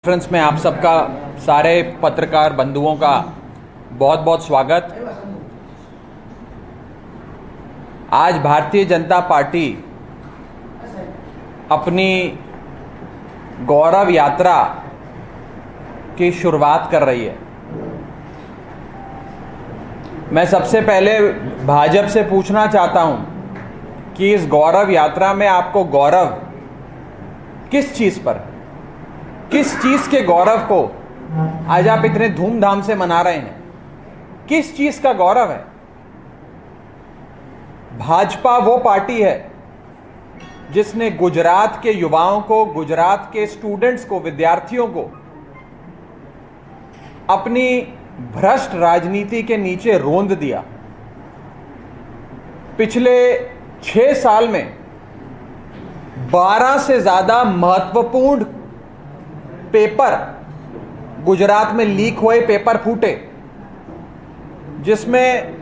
Conference में आप सबका, सारे पत्रकार बंधुओं का बहुत बहुत स्वागत। आज भारतीय जनता पार्टी अपनी गौरव यात्रा की शुरुआत कर रही है। मैं सबसे पहले भाजपा से पूछना चाहता हूं कि इस गौरव यात्रा में आपको गौरव किस चीज पर, किस चीज के गौरव को आज आप इतने धूमधाम से मना रहे हैं? किस चीज का गौरव है? भाजपा वो पार्टी है जिसने गुजरात के युवाओं को, गुजरात के स्टूडेंट्स को, विद्यार्थियों को अपनी भ्रष्ट राजनीति के नीचे रोंद दिया। पिछले 6 साल में 12 से ज्यादा महत्वपूर्ण पेपर गुजरात में लीक हुए, पेपर फूटे, जिसमें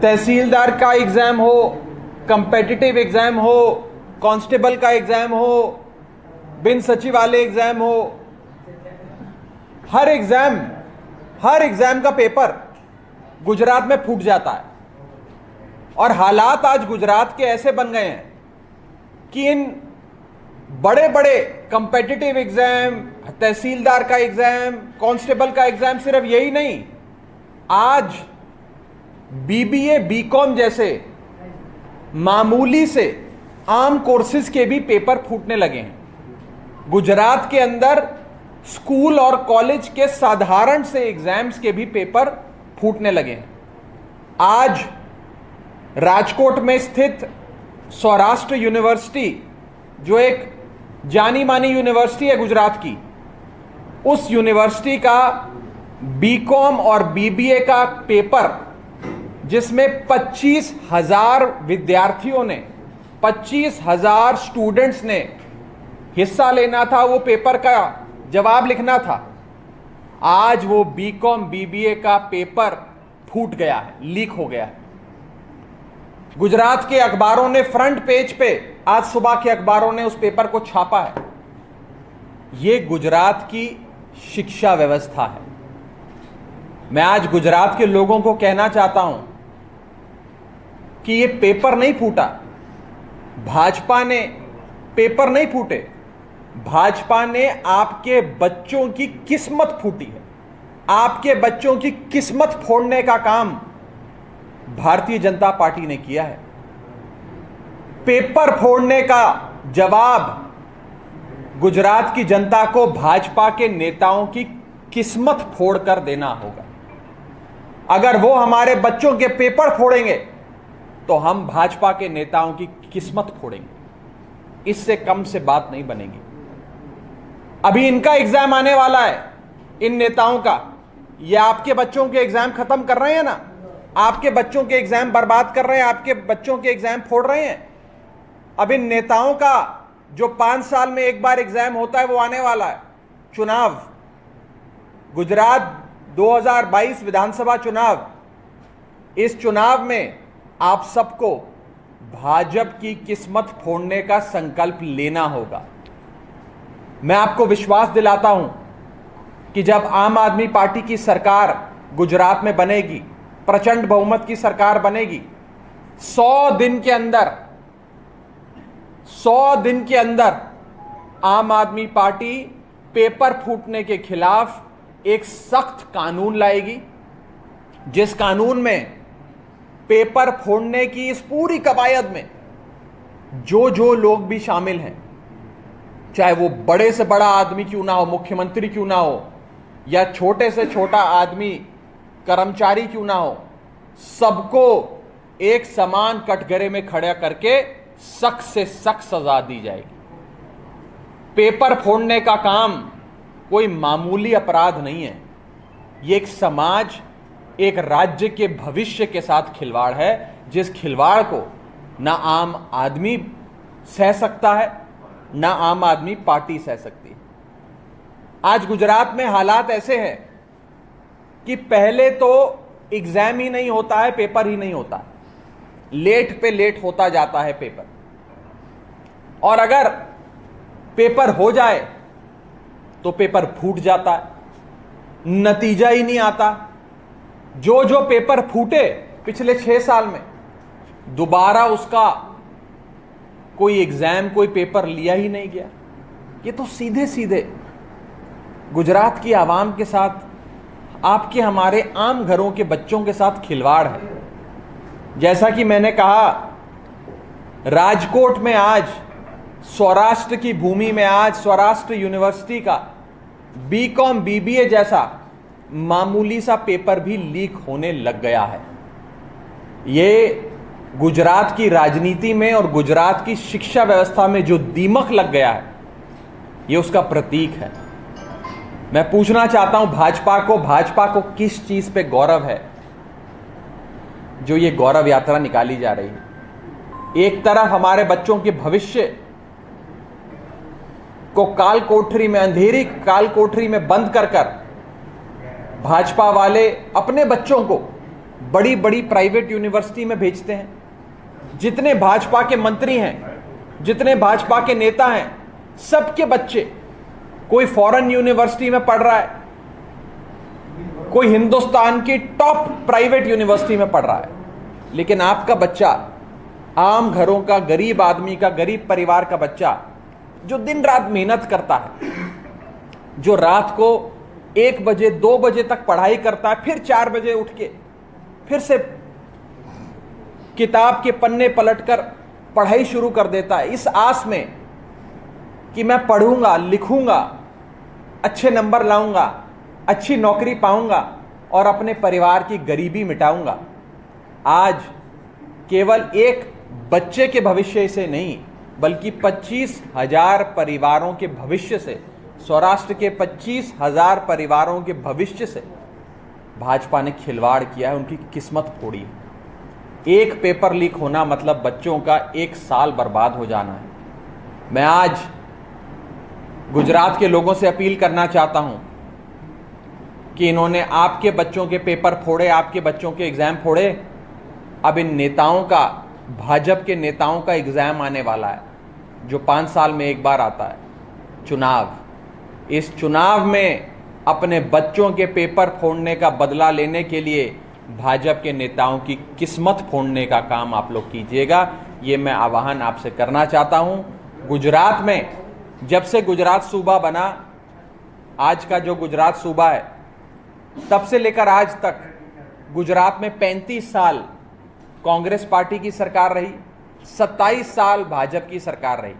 तहसीलदार का एग्जाम हो, कंपेटिटिव एग्जाम हो, कांस्टेबल का एग्जाम हो, बिन सचिवालय एग्जाम हो, हर एग्जाम का पेपर गुजरात में फूट जाता है। और हालात आज गुजरात के ऐसे बन गए हैं कि इन बड़े बड़े कंपेटिटिव एग्जाम, तहसीलदार का एग्जाम, कांस्टेबल का एग्जाम, सिर्फ यही नहीं, आज बीबीए, बीकॉम जैसे मामूली से आम कोर्सेज के भी पेपर फूटने लगे हैं। गुजरात के अंदर स्कूल और कॉलेज के साधारण से एग्जाम्स के भी पेपर फूटने लगे हैं। आज राजकोट में स्थित सौराष्ट्र यूनिवर्सिटी, जो एक जानी मानी यूनिवर्सिटी है गुजरात की, उस यूनिवर्सिटी का बीकॉम और बीबीए का पेपर, जिसमें 25,000 विद्यार्थियों ने, 25,000 स्टूडेंट्स ने हिस्सा लेना था, वो पेपर का जवाब लिखना था, आज वो बीकॉम बीबीए का पेपर फूट गया है, लीक हो गया है। गुजरात के अखबारों ने फ्रंट पेज पे, आज सुबह के अखबारों ने उस पेपर को छापा है। यह गुजरात की शिक्षा व्यवस्था है। मैं आज गुजरात के लोगों को कहना चाहता हूं कि यह पेपर नहीं फूटा, भाजपा ने पेपर नहीं फूटे, भाजपा ने आपके बच्चों की किस्मत फूटी है। आपके बच्चों की किस्मत फोड़ने का काम भारतीय जनता पार्टी ने किया है। पेपर फोड़ने का जवाब गुजरात की जनता को भाजपा के नेताओं की किस्मत फोड़कर देना होगा। अगर वो हमारे बच्चों के पेपर फोड़ेंगे तो हम भाजपा के नेताओं की किस्मत फोड़ेंगे। इससे कम से बात नहीं बनेगी। अभी इनका एग्जाम आने वाला है, इन नेताओं का। ये आपके बच्चों के एग्जाम खत्म कर रहे हैं ना, आपके बच्चों के एग्जाम बर्बाद कर रहे हैं, आपके बच्चों के एग्जाम फोड़ रहे हैं। अब इन नेताओं का जो 5 साल में एक बार एग्जाम होता है, वो आने वाला है, चुनाव। गुजरात 2022 विधानसभा चुनाव। इस चुनाव में आप सबको भाजपा की किस्मत फोड़ने का संकल्प लेना होगा। मैं आपको विश्वास दिलाता हूं कि जब आम आदमी पार्टी की सरकार गुजरात में बनेगी, प्रचंड बहुमत की सरकार बनेगी, 100 दिन के अंदर आम आदमी पार्टी पेपर फूटने के खिलाफ एक सख्त कानून लाएगी, जिस कानून में पेपर फोड़ने की इस पूरी कवायद में जो लोग भी शामिल हैं, चाहे वो बड़े से बड़ा आदमी क्यों ना हो, मुख्यमंत्री क्यों ना हो, या छोटे से छोटा आदमी, कर्मचारी क्यों ना हो, सबको एक समान कटघरे में खड़ा करके सख्त से सख्त सजा दी जाएगी। पेपर फोड़ने का काम कोई मामूली अपराध नहीं है। यह एक समाज, एक राज्य के भविष्य के साथ खिलवाड़ है, जिस खिलवाड़ को ना आम आदमी सह सकता है, ना आम आदमी पार्टी सह सकती है। आज गुजरात में हालात ऐसे हैं कि पहले तो एग्जाम ही नहीं होता है, पेपर ही नहीं होता है, लेट पे लेट होता जाता है पेपर। और अगर पेपर हो जाए तो पेपर फूट जाता है, नतीजा ही नहीं आता। जो जो पेपर फूटे पिछले 6 साल में, दोबारा उसका कोई एग्जाम, कोई पेपर लिया ही नहीं गया। ये तो सीधे सीधे गुजरात की आवाम के साथ, आपके हमारे आम घरों के बच्चों के साथ खिलवाड़ है। जैसा कि मैंने कहा, राजकोट में आज, सौराष्ट्र की भूमि में आज सौराष्ट्र यूनिवर्सिटी का बीकॉम बीबीए जैसा मामूली सा पेपर भी लीक होने लग गया है। ये गुजरात की राजनीति में और गुजरात की शिक्षा व्यवस्था में जो दीमक लग गया है, ये उसका प्रतीक है। मैं पूछना चाहता हूं भाजपा को किस चीज पे गौरव है जो ये गौरव यात्रा निकाली जा रही है। एक तरफ हमारे बच्चों के भविष्य को काल कोठरी में, अंधेरी काल कोठरी में बंद कर भाजपा वाले अपने बच्चों को बड़ी बड़ी प्राइवेट यूनिवर्सिटी में भेजते हैं। जितने भाजपा के मंत्री हैं, जितने भाजपा के नेता हैं, सबके बच्चे कोई फॉरेन यूनिवर्सिटी में पढ़ रहा है, कोई हिंदुस्तान की टॉप प्राइवेट यूनिवर्सिटी में पढ़ रहा है। लेकिन आपका बच्चा, आम घरों का, गरीब आदमी का, गरीब परिवार का बच्चा, जो दिन रात मेहनत करता है, जो रात को 1 बजे 2 बजे तक पढ़ाई करता है, फिर 4 बजे उठ के फिर से किताब के पन्ने पलटकर पढ़ाई शुरू कर देता है, इस आस में कि मैं पढ़ूंगा, लिखूंगा, अच्छे नंबर लाऊंगा, अच्छी नौकरी पाऊंगा और अपने परिवार की गरीबी मिटाऊंगा। आज केवल एक बच्चे के भविष्य से नहीं, बल्कि 25,000 परिवारों के भविष्य से, सौराष्ट्र के 25,000 परिवारों के भविष्य से भाजपा ने खिलवाड़ किया है, उनकी किस्मत फोड़ी है। एक पेपर लीक होना मतलब बच्चों का 1 साल बर्बाद हो जाना है। मैं आज गुजरात के लोगों से अपील करना चाहता हूं कि इन्होंने आपके बच्चों के पेपर फोड़े, आपके बच्चों के एग्जाम फोड़े। अब इन नेताओं का, भाजपा के नेताओं का एग्जाम आने वाला है, जो 5 साल में एक बार आता है, चुनाव। इस चुनाव में अपने बच्चों के पेपर फोड़ने का बदला लेने के लिए भाजपा के नेताओं की किस्मत फोड़ने का काम आप लोग कीजिएगा। ये मैं आह्वान आपसे करना चाहता हूं। गुजरात में जब से गुजरात सूबा बना, आज का जो गुजरात सूबा है, तब से लेकर आज तक गुजरात में 35 साल कांग्रेस पार्टी की सरकार रही, 27 साल भाजपा की सरकार रही।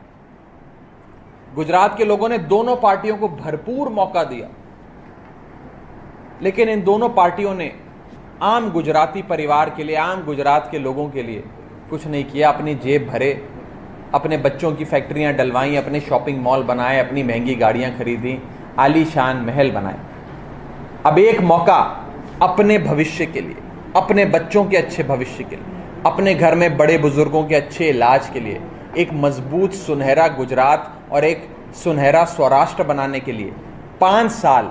गुजरात के लोगों ने दोनों पार्टियों को भरपूर मौका दिया, लेकिन इन दोनों पार्टियों ने आम गुजराती परिवार के लिए, आम गुजरात के लोगों के लिए कुछ नहीं किया। अपनी जेब भरे, अपने बच्चों की फैक्ट्रियां डलवाई, अपने शॉपिंग मॉल बनाए, अपनी महंगी गाड़ियां खरीदी, आलीशान महल बनाए। अब एक मौका अपने भविष्य के लिए, अपने बच्चों के अच्छे भविष्य के लिए, अपने घर में बड़े बुजुर्गों के अच्छे इलाज के लिए, एक मजबूत सुनहरा गुजरात और एक सुनहरा सौराष्ट्र बनाने के लिए 5 साल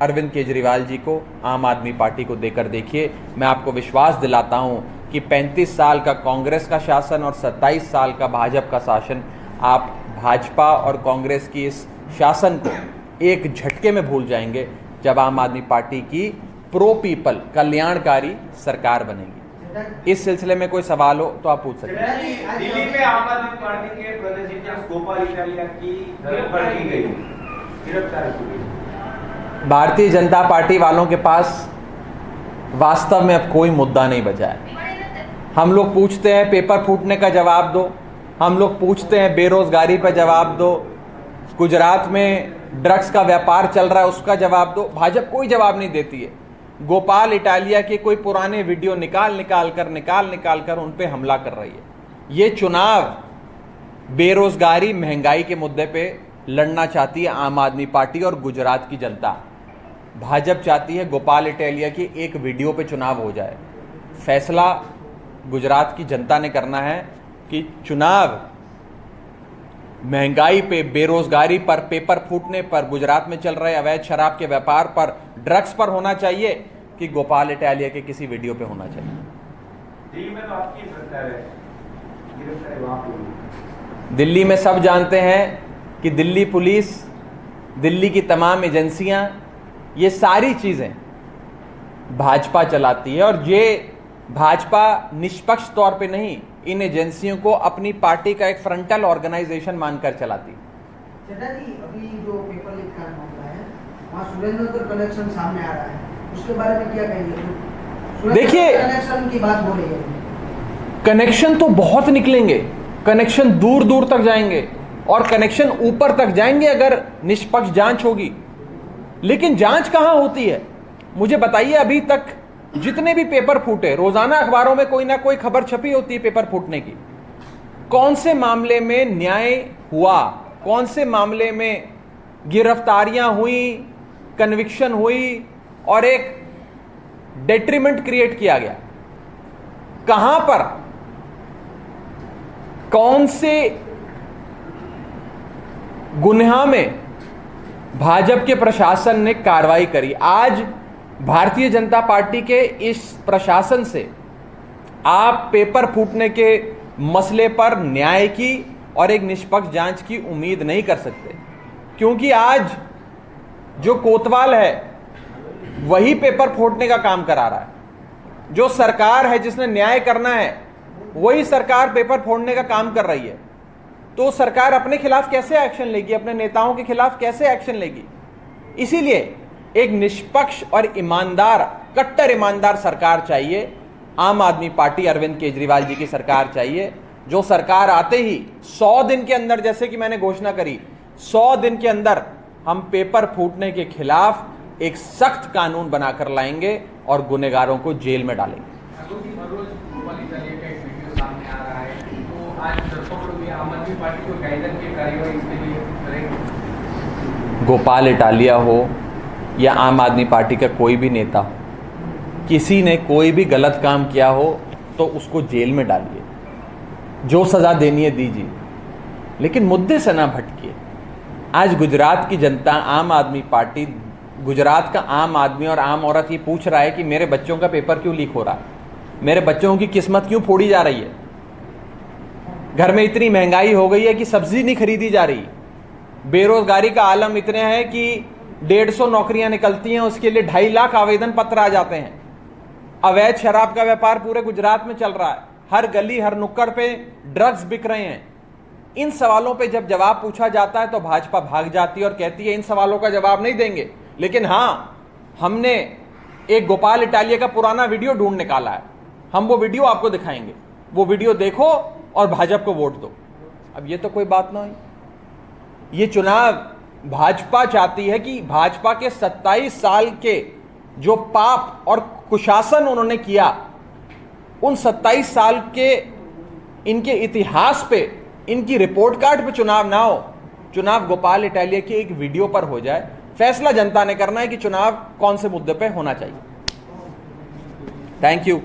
अरविंद केजरीवाल जी को, आम आदमी पार्टी को देकर देखिए। मैं आपको विश्वास दिलाता हूं कि 35 साल का कांग्रेस का शासन और 27 साल का भाजपा का शासन, आप भाजपा और कांग्रेस की इस शासन को एक झटके में भूल जाएंगे जब आम आदमी पार्टी की प्रो पीपल, कल्याणकारी सरकार बनेगी। इस सिलसिले में कोई सवाल हो तो आप पूछ सकते हैं। दिल्ली में आम आदमी पार्टी के प्रदेश अध्यक्ष गोपाल इटालिया की धरपकड़ की गई, गिरफ्तारी की गई। भारतीय जनता पार्टी वालों के पास वास्तव में अब कोई मुद्दा नहीं बचा है। हम लोग पूछते हैं पेपर फूटने का जवाब दो, हम लोग पूछते हैं बेरोजगारी पर जवाब दो, गुजरात में ड्रग्स का व्यापार चल रहा है उसका जवाब दो। भाजपा कोई जवाब नहीं देती है। गोपाल इटालिया के कोई पुराने वीडियो निकाल निकाल कर उन पे हमला कर रही है। ये चुनाव बेरोजगारी, महंगाई के मुद्दे पे लड़ना चाहती है आम आदमी पार्टी और गुजरात की जनता। भाजपा चाहती है गोपाल इटालिया की एक वीडियो पे चुनाव हो जाए। फैसला गुजरात की जनता ने करना है कि चुनाव महंगाई पे, बेरोजगारी पर, पेपर फूटने पर, गुजरात में चल रहे अवैध शराब के व्यापार पर, ड्रग्स पर होना चाहिए कि गोपाल इटालिया के किसी वीडियो पे होना चाहिए। दिल्ली में तो आपकी सरकार है, गिरफ्तारी वहां पे हुई। दिल्ली में सब जानते हैं कि दिल्ली पुलिस, दिल्ली की तमाम एजेंसियां, ये सारी चीज़ें भाजपा चलाती है और ये भाजपा निष्पक्ष तौर पे नहीं, इन एजेंसियों को अपनी पार्टी का एक फ्रंटल ऑर्गेनाइजेशन मानकर चलाती है। चड्ढा जी, अभी जो पेपर लीक का मामला है, वहाँ सुरेंद्र कनेक्शन सामने आ रहा है, उसके बारे में क्या कहेंगे? देखिए, कनेक्शन की बात हो रही है। कनेक्शन तो बहुत निकलेंगे, कनेक्शन दूर दूर तक जाएंगे और कनेक्शन ऊपर तक जाएंगे अगर निष्पक्ष जांच होगी। लेकिन जांच कहां होती है? मुझे बताइए, अभी तक जितने भी पेपर फूटे, रोजाना अखबारों में कोई ना कोई खबर छपी होती है पेपर फूटने की। कौन से मामले में न्याय हुआ? कौन से मामले में गिरफ्तारियां हुई, कन्विक्शन हुई और एक डेट्रीमेंट क्रिएट किया गया? कहां पर, कौन से गुन्हा में भाजपा के प्रशासन ने कार्रवाई करी? आज भारतीय जनता पार्टी के इस प्रशासन से आप पेपर फूटने के मसले पर न्याय की और एक निष्पक्ष जांच की उम्मीद नहीं कर सकते, क्योंकि आज जो कोतवाल है वही पेपर फोड़ने का काम करा रहा है। जो सरकार है जिसने न्याय करना है वही सरकार पेपर फोड़ने का काम कर रही है। तो सरकार अपने खिलाफ कैसे एक्शन लेगी? अपने नेताओं के खिलाफ कैसे एक्शन लेगी? इसीलिए एक निष्पक्ष और ईमानदार, कट्टर ईमानदार सरकार चाहिए। आम आदमी पार्टी, अरविंद केजरीवाल जी की सरकार चाहिए, जो सरकार आते ही 100 दिन के अंदर, जैसे कि मैंने घोषणा करी, 100 दिन के अंदर हम पेपर फूटने के खिलाफ एक सख्त कानून बनाकर लाएंगे और गुनहगारों को जेल में डालेंगे। गोपाल इटालिया हो या आम आदमी पार्टी का कोई भी नेता, किसी ने कोई भी गलत काम किया हो तो उसको जेल में डालिए, जो सजा देनी है दीजिए, लेकिन मुद्दे से ना भटकिए। आज गुजरात की जनता, आम आदमी पार्टी, गुजरात का आम आदमी और आम औरत ये पूछ रहा है कि मेरे बच्चों का पेपर क्यों लीक हो रहा है, मेरे बच्चों की किस्मत क्यों फोड़ी जा रही है। घर में इतनी महंगाई हो गई है कि सब्जी नहीं खरीदी जा रही, बेरोजगारी का आलम इतने है कि 150 नौकरियां निकलती हैं, उसके लिए 2.5 लाख आवेदन पत्र आ जाते हैं। अवैध शराब का व्यापार पूरे गुजरात में चल रहा है, हर गली हर नुक्कड़ पे ड्रग्स बिक रहे हैं। इन सवालों पे जब जवाब पूछा जाता है तो भाजपा भाग जाती है और कहती है इन सवालों का जवाब नहीं देंगे। लेकिन हां, हमने एक गोपाल इटालिया का पुराना वीडियो ढूंढ निकाला है, हम वो वीडियो आपको दिखाएंगे, वो वीडियो देखो और भाजपा को वोट दो। अब ये तो कोई बात ना हुई। ये चुनाव भाजपा चाहती है कि भाजपा के 27 साल के जो पाप और कुशासन उन्होंने किया, उन 27 साल के इनके इतिहास पे, इनकी रिपोर्ट कार्ड पे चुनाव ना हो, चुनाव गोपाल इटालिया के एक वीडियो पर हो जाए। फैसला जनता ने करना है कि चुनाव कौन से मुद्दे पे होना चाहिए। Thank you.